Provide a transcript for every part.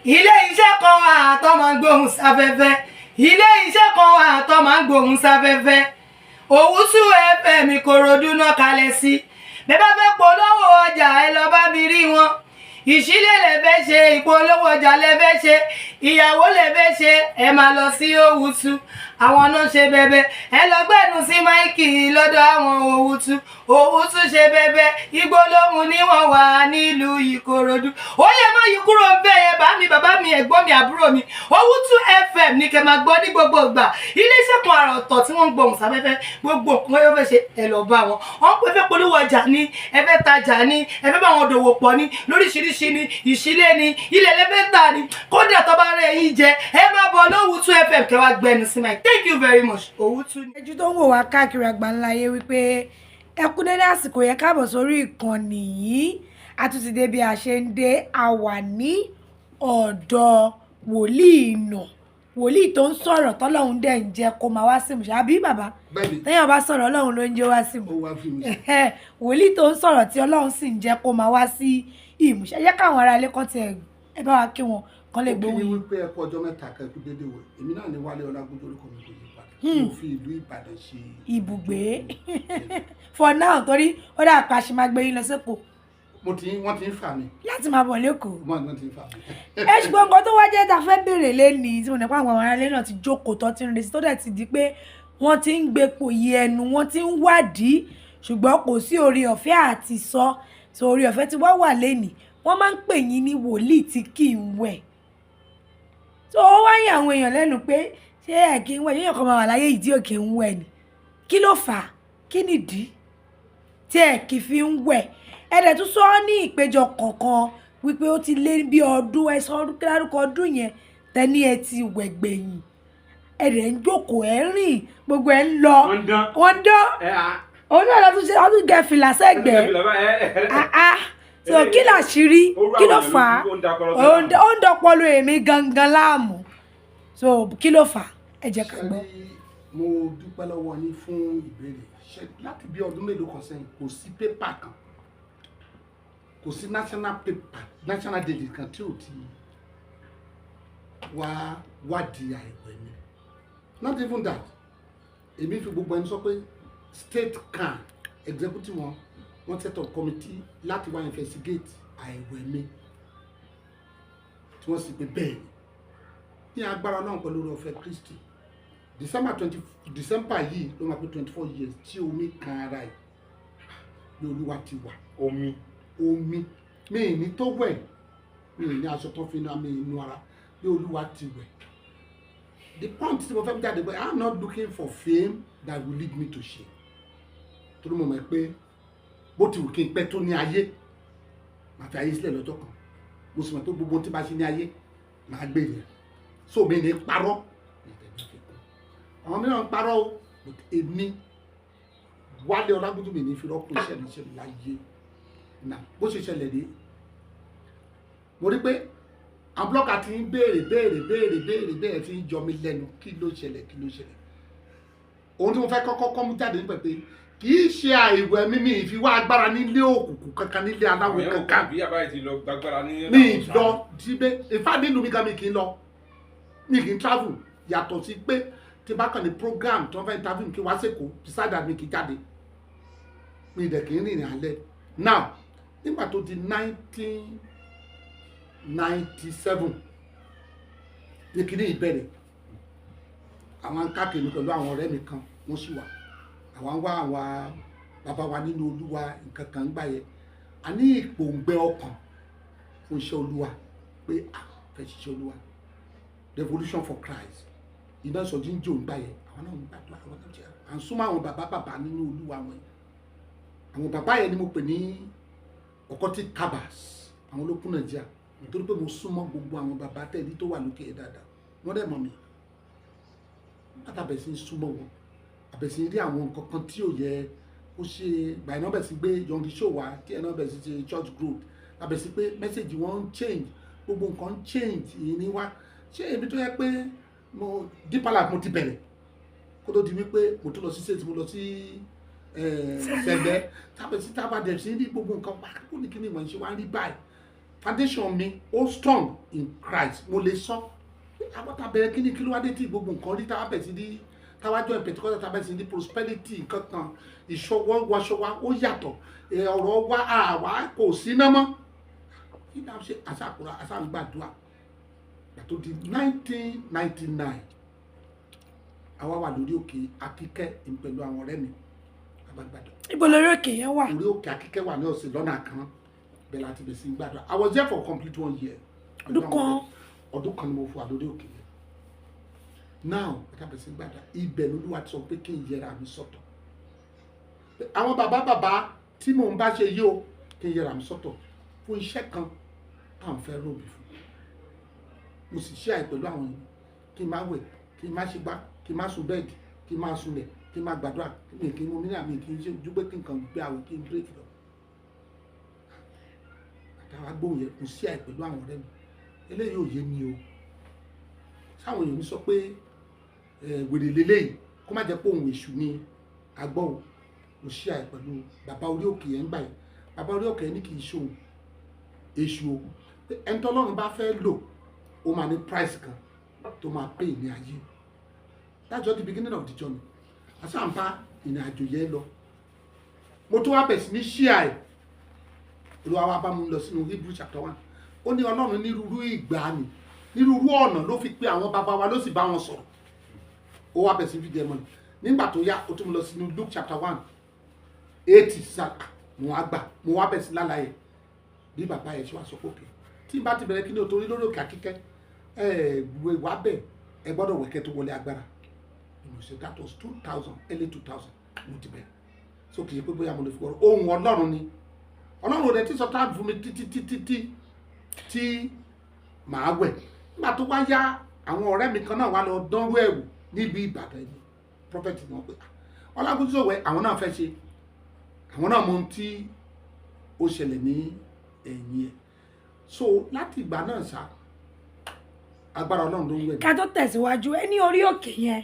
ilé iṣẹ́ kan wà tó máa ń gbóhùn sáfẹ́fẹ́ ilé iṣẹ́ kan wà tó máa ń gbóhùn sáfẹ́fẹ́ Owutu FM Ìkòròdú náà kalẹ̀ sí bẹ́ẹ̀ bá fẹ́ polówó ọjà ẹ lọ bá mi rí wọn ìṣílẹ̀ lẹ fẹ́ ṣe ìpolówó ọjà lẹ fẹ́ ṣe ìyàwó lẹ fẹ́ ṣe ẹ máa lọ sí Owutu àwọn náà ṣe bẹ̀bẹ̀ ẹ lọ gbẹ́nu sí máìkì lọ́dọ̀ àwọn Owutu ṣe bẹ̀bẹ̀ ìgbólóhùn ni wọ́n wà nílùú Ìkòròdú ó yẹ má yí kúrò bẹ́ẹ̀ yẹn bá mi bàbá mi ẹ̀gbọ́n mi àbúrò mi Owutu FM ní kẹ́ máa gbọ́ ní gbogbo ìgbà iléeṣẹ́ kan àrà ọ̀tọ̀ tí wọ́n ń gbóhùn sáfẹ́fẹ́ gbogbo nǹkan yóò fẹ́ ṣe ẹ lọ bá wọn wọ́n pẹ́ fẹ́ polówó ọjà ní ẹ fẹ́ tajà ní ẹ fẹ́ bá wọn dòwò pọ̀ ní lóríṣiríṣi ní ìṣílẹ̀ ní ilẹ̀ lẹ́fẹ́ tà ní kódà tó bá rẹ̀ yín jẹ ẹ máa bọ̀ l'Owutu FM kẹ́ wá gbẹnu sí máa thank you very much Owutu. ẹjú tó ń wò wá káàkiri àgbáńlá ayé wípé ẹ kú dédé àsìkò yẹn káàbọ̀ sórí ìkànnì yìí a tún ti dé bí a ṣe ń dé a wà ní ọ̀dọ̀ wòlíì nà wòlíì tó ń sọ̀rọ̀ tọ́lọ́hún dẹ̀ ń jẹ́ kó máa wá sí ìmúṣẹ àbí bàbá téèyàn bá sọ̀rọ̀ ọlọ́run ló ń jẹ́ wá sí ìmúṣẹ wòlíì tó ń sọ̀rọ̀ tí ọlọ́run sì ń jẹ́ kó máa wá sí ìmúṣẹ yẹ káwọn ará ilé kan tiẹ̀ ẹ bá wa kí wọn kan lè gbóhùn. kí ni wípé ẹ kú ọjọ́ mẹ́ta kẹ́kú dédé wò èmi náà ní Wálé Ọlágúnjú orúkọ mi kò yí padà mo fi ìlú Ìbàdàn ṣe ibùgbé for now torí ó dà pa ṣe máa gbé yín lọ sẹ́kọ̀ọ́ wọ́n ti ń fà mí láti máa bọ̀ lẹ́kọ̀ọ́. wọ́n ti ń fà mí. ẹ ṣùgbọ́n nǹkan tó wá jẹ́ ta fẹ́ béèrè lẹ́nìí tí mo nípa àwọn aráalé náà ti jókòó tó ti ń retí tó dẹ̀ ti di pé wọ́n ti ń gbépo yí ẹnu wọ́n ti ń wádìí ṣùgbọ́n kò sí orí ọ̀fẹ́ àti sọ so orí ọ̀fẹ́ tí wọ́n wà lẹ́nìí wọ́n máa ń pè yín ní wòlíì tí kì í wẹ̀ so ó wáyé àwọn èèyàn lẹ́nu pé ṣé ẹ̀ kí ń wẹ̀ yíyan kan máa wà láyé yìí tí ò kì í wẹ̀ ni kí ló fà á kí nìdí tí ẹ̀ kì í fi ń wẹ̀ ẹ̀dẹ̀ tún sọ ní ìpéjọ kọ̀ọ̀kan wípé ó ti lé bí ọdún ẹ̀sán dárúkọ ọdún yẹn tẹ́ni ẹ ti wẹ̀ gbẹ̀yìn ẹ̀dẹ̀ ń jókòó ẹ̀ ń rìn gbogbo ẹ̀ ń lọ wọ́n dán òun náà lọ́tún ṣe ọdún gẹ̀ fìlà sẹ́gbẹ̀ẹ́ so kí làṣírí kí ló fà á ó ń dọpọlọ èmi gangan láàmú so kí ló fà á ẹ jẹ́ ká gbọ́. mo dúpẹ́ lọ́wọ́ yín fún ìbéèrè láti bí ọdún mélòó kan sẹ́yìn kò sí pépà kan kò sí national paper national daily kan tí ò ti wádìí àìpẹ́ mi not even that èmi fi gbogbo ẹni sọ pé state can executive wọ́n set up committee láti wá investigate àìwẹ̀ mi tí wọ́n sì pé bẹ́ẹ̀ ni ní agbára náà pẹ̀lú ọ̀fẹ́ Kristi December yìí ló máa pé 24 years tí omi kan ara ẹ̀ ní Olúwa ti wà omi mi ní tó wẹ̀ mi ní aṣọ tó fi náà mi inú ara bí Olúwa ti wẹ̀ the point tí mo fẹ́ jáde pé I'm not looking for fame that will lead me to shame torí mo mọ̀ pé bó ti wù kí n pẹ́ tó ní ayé màá fi ayé sílẹ̀ lọ́jọ́ kan mo sì mọ̀ tó gbogbo tí bá ṣe ní ayé màá gbé yẹn so mi ní parọ́ àwọn mìíràn ń parọ́ o èmi Wálé Ọlágúnjú mi ní fi rọ́pò ìṣẹ̀lẹ̀ láyé náà bó ṣe ṣẹlẹ̀ dé mo rí pé àwọn blọ́kà ti ń béèrè tí ń jọ mi lẹ́nu kí ló ṣẹlẹ̀ ohun tí mo fẹ́ kọ́kọ́ mú jáde nípa pé kì í ṣe àìwẹ̀ mímí ìfiwá agbára nílé òkùnkùn kankan nílé aláwo kankan mi lọ síbẹ̀ ìfá nínú mi gan mi kì í lọ mi kì í travel yàtọ̀ sí pé tí bá kàn ní program tí wọ́n fẹ́ interview kí wá sèkó beside mi kì í jáde mi dẹ̀ kì í rìnrìn alẹ́ now nígbà tó di 1997 ní kíní ìbẹ̀rẹ̀ àwọn káàkiri pẹ̀lú àwọn ọ̀rẹ́ mi kan wọ́n sì wà àwọn wá àwọn bàbá wa nínú Olúwa nǹkan kan gbà yẹ a ní ìpòǹgbẹ ọkàn fún iṣẹ́ Olúwa pé fẹ́ ṣiṣẹ́ Olúwa revolution for Christ iná ìsọjí ń jò ń gbà yẹ àwọn náà ń gbàdúrà àwọn náà jẹ́ à ń súnmọ́ àwọn bàbá nínú Olúwa wọn àwọn bàbá yẹn ni mo pè ní ọkọtí cabas àwọn olókùn Nàìjíríà nítorí pé mo súnmọ́ gbogbo àwọn bàbá tẹ̀lé tó wà lókè ẹ̀ dáadáa wọ́n dẹ̀ mọ̀ mi látàbẹ̀ sí súnmọ́ wọn àbẹ̀sí rí àwọn nǹkan kan tí ò yẹ ó ṣe gbà iná bẹ̀ sí gbé yọ̀ǹgì show wá tí ẹ̀nà bẹ̀ sí ṣe church growth àbẹ̀sí pé message wọn ń change gbogbo nǹkan ń change ìní wá ṣé èmi tó yẹ pé mo Deeper Life mo ti bẹ̀rẹ̀ kó tó di wípé mo tó lọ sí state mo lọ sí sẹ̀gbẹ́ tábẹ̀sí tábàdẹ̀ sí ní gbogbo nǹkan wá kó ní kíní ìwọ̀n ṣe wá rí báyìí foundation mi ó strong in Christ mo lè sọ àwọn tá bẹ̀rẹ̀ kíni kí ló wá dé tí gbogbo nǹkan rí táwa bẹ̀rẹ̀ sí ní táwa join Pentecost táwa bẹ̀rẹ̀ sí ní prosperity nǹkan kan ìṣọwọ́ wọṣọwá ó yàtọ̀ ọ̀rọ̀ wa àwa kò sí náà mọ́ kí ni a ṣe àṣàkùrà àṣàǹgbàdúrà tó di 1999 àwa wà lórí òkè Akíkẹ́ pẹ̀lú àwọn ọ̀rẹ́ mi àbágbàdàn. Ibo lórí òkè yẹn wà? Orí òkè Akíkẹ́ wà ní ọ̀sẹ̀ lọ́nà kan bẹ́ẹ̀ láti bẹ̀ sí gbàdúrà. I was there for complete 1 year. Ọdún kan ni mo fò lórí òkè yẹn. Now bẹ́ẹ̀ bẹ̀ sí gbàdúrà ibẹ̀ lÓlúwa ti sọ pé kí n yẹra mi sọ́tọ̀. Àwọn bàbá tí mò ń bá ṣe yí o kí n yẹra mi sọ́tọ̀ fún iṣẹ́ kan táwọn fẹ́ ròbì fún. Mo sì ṣe àì pẹ̀lú àwọn yìí kí n má wẹ̀ kí n má ṣe gbá kí n má sùn bẹ́ẹ̀dì kí n má sunlẹ̀ kí n má gbàdúrà kí n mú mílíọ̀nù mi kí n ṣe dúpẹ́ kí n kàn gbé àwẹ̀ kí n bírèkì lọ. Àtàwọn agbóhùn yẹn kò sí àì pẹ̀lú àwọn ọ̀rẹ́ mi eléyìí ò yé mi o sáwọn èèyàn mi sọ pé wèrè lélẹ́yìí kó má jẹ́ pé òun èṣù ni agbọ́ o kò sí àì pẹ̀lú bàbá orí òkè yẹn ń gbà yẹn bàbá orí òkè yẹn ní kì í ṣe òun èṣù o ẹni tó Ọlọ́run bá fẹ́ lò ó máa ní price kan tó máa pay ní ayé that's just the beginning of the journey àṣàǹfà ìrìn àjò yẹn lọ mo tó wá bẹ̀ sí ní ṣíà ẹ̀ Olúwa wa bá mú lọ sínú Hebrew chapter 1 ó ní Ọlọ́run nírúurú ìgbàanì nírúurú ọ̀nà ló fi pé àwọn bàbá wa ló sì bá wọn sọ̀rọ̀ ó wá bẹ̀ sí fìdí ẹ̀ mọ́ni nígbà tó yá ó tún mú lọ sínú Luke chapter 1 80 sáà mo wá bẹ̀ sí lálàyé bí bàbá yẹn ṣe wá sọ pé òkè tí n bá ti bẹ̀rẹ̀ kí ni o torí lórí òkè Akíkẹ́ wà bẹ̀ ẹ gbọ́dọ̀ wẹ̀kẹ́ tó wọlé agbára ìmọ̀ọ́sẹ̀ that was 2000 early 2000 mo ti bẹ̀rẹ̀ so kì í ṣe pé bóyá mo lè fi wọ́rọ̀ ohun Ọlọ́run ni Ọlọ́run rẹ̀ ti sọ táàbù fún mi tí màá wẹ̀ nígbà tó wá yá àwọn ọ̀rẹ́ mi kan náà wá lọ dánrú ẹ̀wù níbi Ìbàdàn ẹni prophet ni wọ́n pè Ọlágúnsọ̀wẹ̀ àwọn náà fẹ́ ṣe àwọn náà mọ ohun tí ó ṣẹlẹ̀ ní ẹ̀yìn ẹ̀ so láti ìgbà náà ṣá agbára Ọlọ́run ló ń wẹ̀. ká tó tẹ̀síwájú ẹni orí òkè yẹn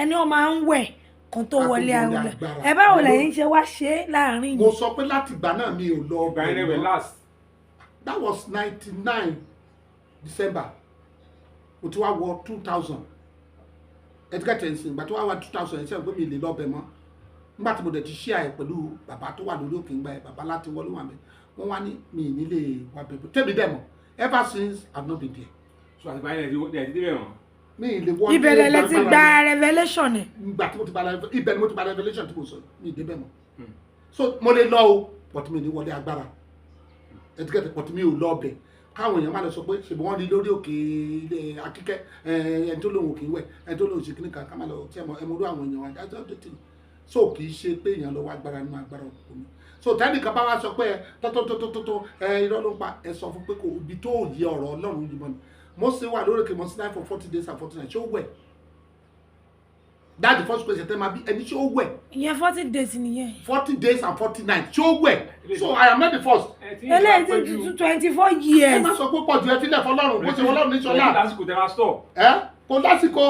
ẹni ó máa ń wẹ̀ kan tó wọlé àwùlẹ̀ ẹ báwo lẹ́yìn ṣe wá ṣe láàrin yìí. mo sọ pé láti ìgbà náà mi ò lọ ọbẹ̀ last. that was 99 December mo ti wá wọ 2000 ẹtikẹ́tẹ̀ ẹ̀sìn ìgbà tó wá wá 2000 ẹ̀sìn pé mi lè lọ bẹ̀ mọ́ nígbà tí mo dẹ̀ ti ṣí àyè pẹ̀lú bàbá tó wà lórí òkè ńgbà yẹn bàbá láti wọlé wà mí wọ́n wá ní mi nílé wà bẹ̀rẹ̀ tẹ́mi dẹ̀ mọ́ ever since I've not been there. so àti báyìí ẹ̀ ti débẹ̀ wọ́n. mi lè wọ́n ìbẹ̀rẹ̀ lẹ ti gba revelation ẹ̀. ìgbà tí mo ti gba ibẹ̀ ni mo ti gba revelation tí mo sọ mi débẹ̀ mọ́ so mo lè lọ o but mi ní wọlé agbára ẹtikẹ́tẹ̀ but mi ò lọ ọbẹ̀ káwọn èèyàn máa lọ sọ pé ṣèbí wọ́n rí lórí òkè ilé Akíkẹ́ ẹni tó lóun òkè wẹ̀ ẹni tó lóun ṣèkínní kan ká máa lọ tí ẹ mọ orú àwọn èèyàn wájú ọjọ́ tó so kì í ṣe pé èèyàn lọ wá agbára nínú agbára òkú so tẹ́nìkan bá wá sọ pé tọ́tọ́tọ́tọ́ irọ́ ló ń pa ẹ sọ fún pé kò ibi tó yẹ ọ̀rọ̀ Ọlọ́run yìí mọ́ ni Mósè wà lórí òkè Mount Sinai for 40 days and 40 nights ṣé ó wẹ̀ that's the first question tẹ́ máa bí ẹni ṣé ó wẹ̀. ìyẹn 40 days nìyẹn. 40 days and 40 nights ṣé ó wẹ̀ so I am not the first. eléyìí ti 24 years. ẹ má sọ pé pọ̀ jù ẹ filẹ̀ fọlọ́run bó ṣe wọlọ́run ní sọlá. lásìkò tẹ máa stọ̀. kò lásìkò.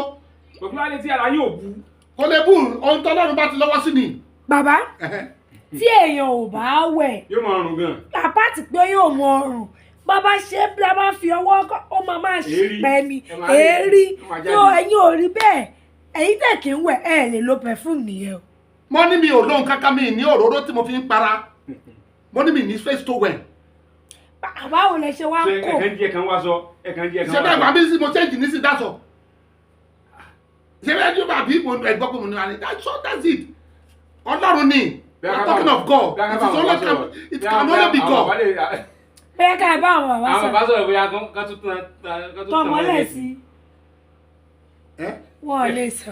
kò kí wá lè tí ara yóò bu. kò lè bù ohun tọ́lọ́run bá ti lọ́wọ́ sí ni. bàbá tí èèyàn ò bá wẹ̀. yóò máa rùn gan. àpáàtì pé yóò mọ ọrùn bàbá ṣe bí a bá fi ọwọ́ ó máa ṣìpẹ́ ni èérí tó ẹ̀yin ò rí bẹ́ẹ̀ ẹ̀yin tẹ̀ kí ń wẹ̀ ẹ̀ lè lo perfume nìyẹn o. mo ní mi ò lóhun kankan mi ní òróró tí mo fi ń para mo ní mi ní face to wear. báwo lẹ ṣe wá ń kó. ẹ̀kan díẹ̀ kan wá sọ ẹ̀kan díẹ̀ kan wá sọ. ṣé bẹ́ẹ̀ bá bí mo ṣe jì ní sí dáṣọ. ṣé bẹ́ẹ̀ bí bá bí mo ẹgbọ́ pé mo ní wà ní that's it Ọlọ́run ni I'm talking of God it can only be God. bẹ́ẹ̀ ká ẹ bá àwọn bàbá sọ. àwọn bàbá sọ̀rọ̀ bóyá kan tún tán tọmọlẹ̀ sí wọ́n lè sọ.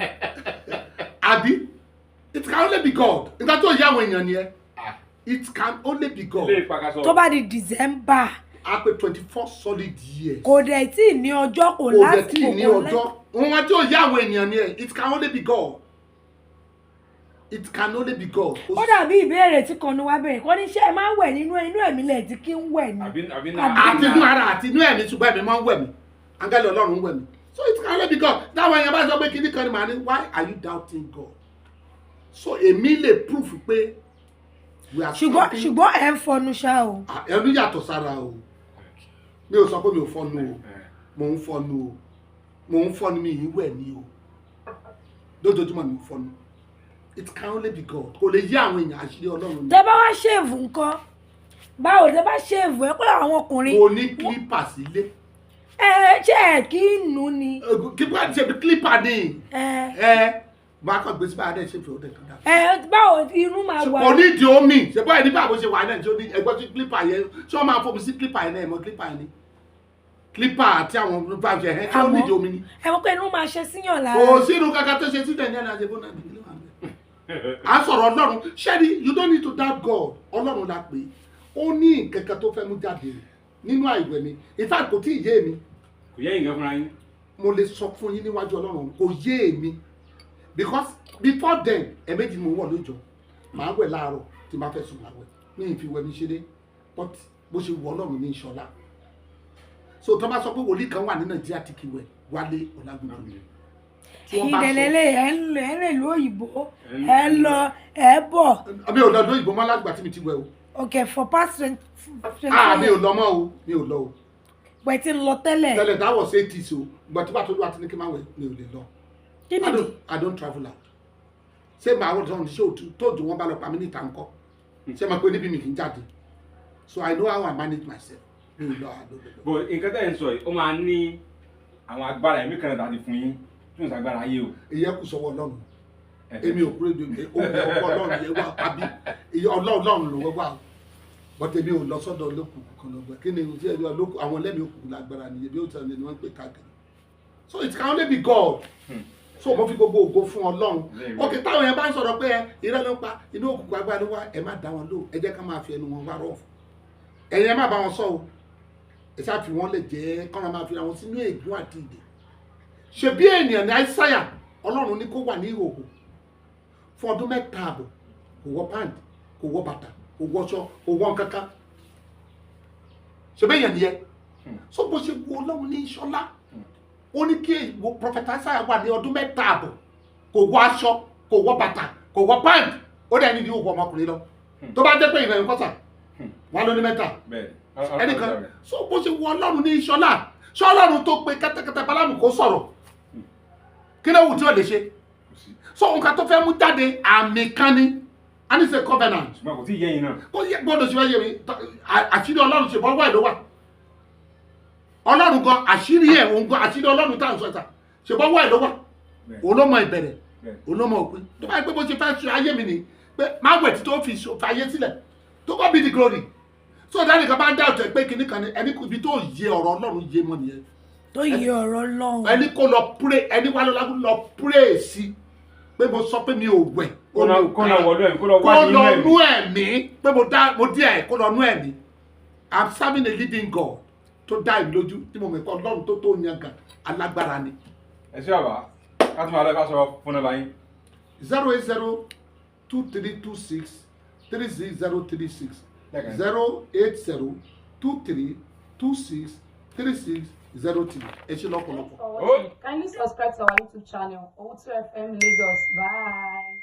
àbí it can only be God nígbà tó yá àwọn èèyàn ni ẹ it can only be God. tó bá di December. a pé 24 solid years. kò dẹ̀ tí ì ní ọjọ́ kò lásìkò kò dẹ̀ tí ì ní ọjọ́ wọn tí ó yá àwọn èèyàn ni ẹ it can only be God. It can only be God. Ó dàbí ìbéèrè tí kan ní wá bẹ̀rẹ̀ kọ́ ní ṣé ẹ máa ń wẹ̀ nínú ẹ̀mí lẹ̀ tí kí ń wẹ̀ ni. àti inú ara àti inú ẹ̀mí ṣùgbọ́n ẹ̀mí máa ń wẹ̀ mí áńgẹ́lì Ọlọ́run ń wẹ̀ mí so it can only be God. Táwọn èèyàn bá sọ pé kíní kan ní màá ní why are you doubting God? So èmi lè proof pé we are ṣùgbọ́n ẹ̀ ń fọnu ṣá o. ẹnu yàtọ̀ sára o mi ò sọ pé mi ò fọnu o mo ń fọnu o mo ń fọnu mi ìwẹ̀ ni o lójoojúmọ́ mi ò fọnu it can only be God kò lè yí àwọn èèyàn àṣírí Ọlọ́run ni. tẹ́ bá wá ṣèèvù nǹkan báwo tẹ́ bá ṣèèvù ẹ pé àwọn ọkùnrin. mo ní clipper sílé. ṣé ẹ kí ń nù ni. clipper ṣe bí clipper ni. máa kàn gbé sí báyìí ṣe fi ọdẹ tó dáa. báwo irun máa wà. onídìí omi ṣe báyìí ní báwo ṣe wà náà tí ó ní ẹgbẹ́ tí clipper yẹn ṣé wọ́n máa fomi sí clipper yẹn náà ẹ̀ mọ́ clipper yẹn ni clipper àti àwọn bá ṣe ẹ̀ ṣé onídìí omi ni. ẹ mọ̀ pé irun máa ṣe síyàn lára. kò sínú kankan tó ṣe sílẹ̀ ní ẹ̀nà àjẹbó náà nìyí ló wà bẹ́ẹ̀. à ń sọ̀rọ̀ Ọlọ́run ṣẹ́ni you don't need to doubt God Ọlọ́run la pè é ó ní nǹkan kan tó fẹ́ mú jáde nínú àìwẹ̀ mi in fact kò tí ì yé mi. kò yẹ ìyẹn fúnra yín. mo lè sọ fún yín níwájú Ọlọ́run kò yé mi because before then ẹ̀ẹ̀mejì ni mo wọ̀ lójọ́ màá wẹ̀ láàárọ̀ tí n bá fẹ́ sùn láwẹ̀ ní ìfiwẹ̀ mi ṣeré but bó ṣe wọ Ọlọ́run ní ìṣọ̀lá so tó bá sọ pé wòlíì kan wà ní Nàìjíríà tí kì í wẹ̀ Wálé Ọlágbèmí. ìdẹ̀lẹ́lẹ̀ ẹ̀ ń rìn lóyìnbó ẹ̀ ń lọ ẹ̀ bọ̀. mi ò lọ lóyìnbó mọ́ lágbà tí mi ti wẹ̀ o. okay for past 20. mi ò lọ mọ́ o mi ò lọ o. wẹ̀ tí ń lọ tẹ́lẹ̀. tẹ́lẹ̀ that was 80s o ìgbà tó bá tó wá tí ní kí n máa wẹ̀ mi ò lè lọ. kí ni I don't travel out. ṣé màá wọ́n tán ṣé òtún tó dùn wọ́n bá lọ pa mí níta ńkọ́ ṣé máa pé níbi mi kì í jáde so I know how I manage myself. mi ò lọ àdó. bò nǹkan tẹ́ ẹ̀ ń sọ yìí ó máa ní àwọn agbára ẹ̀mí kan láti fún yín tí wọ́n ṣàgbára ayé o. ìyẹn kù sọ́wọ́ Ọlọ́run èmi ò kúrò dùn Ọlọ́run yẹn wà àbí Ọlọ́run ló wà but èmi ò lọ sọ́dọ̀ olókùn kan lọ́gbà kí ni àwọn ẹlẹ́mìí òkùnkùn lágbára nìyẹn bí ó tẹ̀lé ni wọ́n ń pè káàkiri so it can only be God. So mo fi gbogbo ògo fún Ọlọ́run ok táwọn yẹn bá ń sọ̀rọ̀ pé irọ́ ló ń pa inú òkùnkùn agbára ló wá ẹ má dá wọn lò ẹ jẹ́ ká máa fi ẹnu wọn wá rọ̀ ẹ̀yin ẹ má bá wọn sọ o ẹ ṣáà fi wọn lè jẹ́ kọ́nà máa fi àwọn sínú ègún àti ìdè ṣe bí ènìyàn ní Àìsáyà Ọlọ́run ní kó wà ní ìhòòhò fún ọdún 3 ààbọ̀ kò wọ pant kò wọ bàtà kò wọṣọ kò wọ nǹkankan ṣe bẹ́ẹ̀ yẹn nìyẹn so bó ṣe wo Ọlọ́run ní ìṣọ́lá ó ní kí prọfẹ̀tà Àìsáyà wà ní ọdún 3 ààbọ̀ kò wọ aṣọ kò wọ bàtà kò wọ pant ó dẹ̀ ní ìdí òkú ọmọkùnrin lọ tó bá jẹ́ pé ìrìn kọ́sà wọn ló ní 3 ẹnìkan so bó ṣe wọ Ọlọ́run ní ìṣọ́lá ṣé Ọlọ́run tó pe kẹ́tẹ́kẹ́tẹ́ Bálámù kó sọ̀rọ̀ kí ló wù tí ò lè ṣe so nǹkan tó fẹ́ mú jáde àmì kan ni and it's a covenant. ṣùgbọ́n kò tí ì yé yín náà. kó yẹ gbọ́dọ̀ ṣe fẹ́ yé mi àṣírí Ọlọ́run ṣe bọ́ wà ló wà Ọlọ́run gan àṣírí ẹ̀ òun gan àṣírí Ọlọ́run tá à ń sọ ẹ̀ta ṣe bọ́ wà ló wà òun ló mọ ìbẹ̀rẹ̀ òun ló mọ òpin tó bá yẹ pé bó ṣe fẹ́ ṣe ayé mi ni pé má wẹ̀ tí tó fi fàyè sílẹ̀ tó kọ́ bí the glory so dáni kan bá ń dá ọ̀tọ̀ pé kinní kan ni ẹni ibi tó yẹ ọ̀rọ̀ Ọlọ́run yé mọ́ nìyẹn tó yẹ ọ̀rọ̀ Ọlọ́run ẹni kó lọ pray ẹni wá lọ pray sí pé mo sọ pé mi ò wẹ̀ kó lọ wọlé ẹ̀mí kó lọ wá nínú ẹ̀mí. nú ẹ̀mí pé mo dí ẹ̀ kó lọ nú ẹ̀mí I'm serving a living God tó dá ìlú lójú tí mo mẹ́kọ́ Ọlọ́run tó yan gan alágbára ni. ẹ ṣé bàbá ká tún máa lọ ká sọ fún ẹ báyìí. 08023263036 08023263036 ẹ ṣé lọ́pọ̀lọpọ̀. Kindly subscribe to our YouTube channel, O2 FM Lagos. Bye.